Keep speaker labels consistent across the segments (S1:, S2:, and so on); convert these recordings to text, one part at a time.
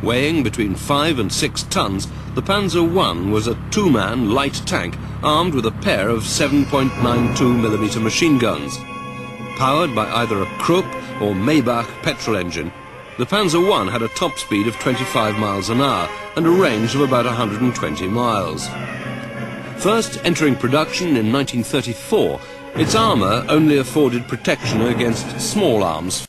S1: Weighing between 5 and 6 tons, the Panzer I was a two-man light tank armed with a pair of 7.92mm machine guns. Powered by either a Krupp or Maybach petrol engine, the Panzer I had a top speed of 25 miles an hour and a range of about 120 miles. First entering production in 1934, its armour only afforded protection against small arms.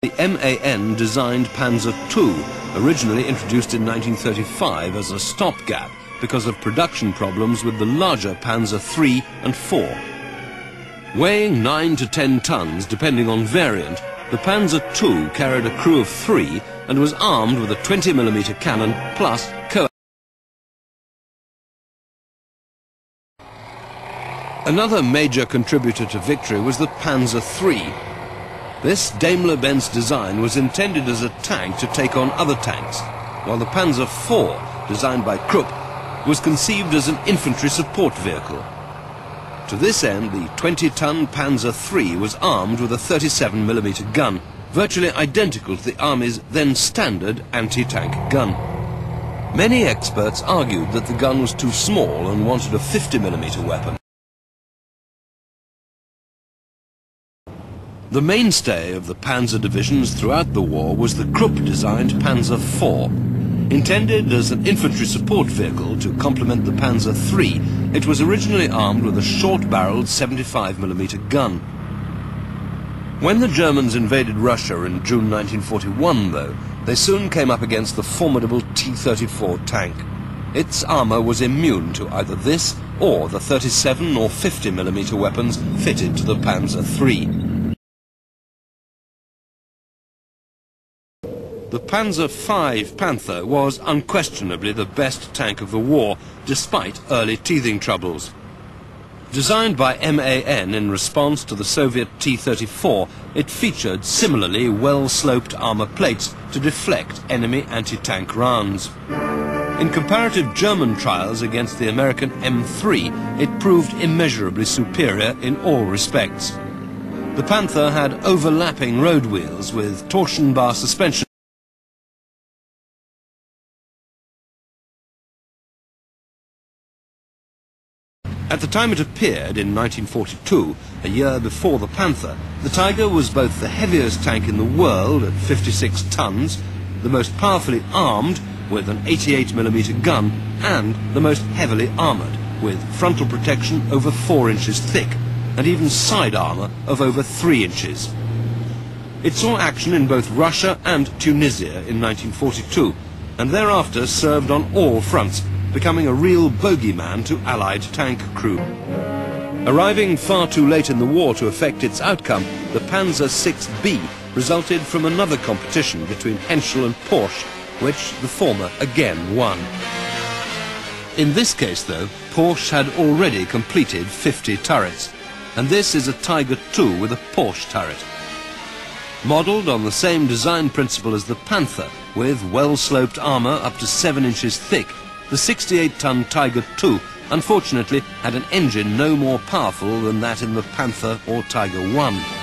S1: The MAN designed Panzer II, originally introduced in 1935 as a stopgap because of production problems with the larger Panzer III and IV. Weighing 9 to 10 tons, depending on variant, the Panzer II carried a crew of 3 and was armed with a 20mm cannon plus Another major contributor to victory was the Panzer III. This Daimler-Benz design was intended as a tank to take on other tanks, while the Panzer IV, designed by Krupp, was conceived as an infantry support vehicle. To this end, the 20-ton Panzer III was armed with a 37mm gun, virtually identical to the Army's then standard anti-tank gun. Many experts argued that the gun was too small and wanted a 50mm weapon. The mainstay of the Panzer divisions throughout the war was the Krupp-designed Panzer IV. Intended as an infantry support vehicle to complement the Panzer III, it was originally armed with a short-barreled 75mm gun. When the Germans invaded Russia in June 1941, though, they soon came up against the formidable T-34 tank. Its armour was immune to either this or the 37 or 50mm weapons fitted to the Panzer III. The Panzer V Panther was unquestionably the best tank of the war, despite early teething troubles. Designed by MAN in response to the Soviet T-34, it featured similarly well-sloped armour plates to deflect enemy anti-tank rounds. In comparative German trials against the American M3, it proved immeasurably superior in all respects. The Panther had overlapping road wheels with torsion bar suspension. At the time it appeared, in 1942, a year before the Panther, the Tiger was both the heaviest tank in the world at 56 tons, the most powerfully armed with an 88mm gun, and the most heavily armoured with frontal protection over 4 inches thick and even side armour of over 3 inches. It saw action in both Russia and Tunisia in 1942 and thereafter served on all fronts, becoming a real bogeyman to Allied tank crew. Arriving far too late in the war to affect its outcome, the Panzer VI-B resulted from another competition between Henschel and Porsche, which the former again won. In this case, though, Porsche had already completed 50 turrets, and this is a Tiger II with a Porsche turret. Modelled on the same design principle as the Panther, with well-sloped armour up to 7 inches thick, the 68-ton Tiger II unfortunately had an engine no more powerful than that in the Panther or Tiger I.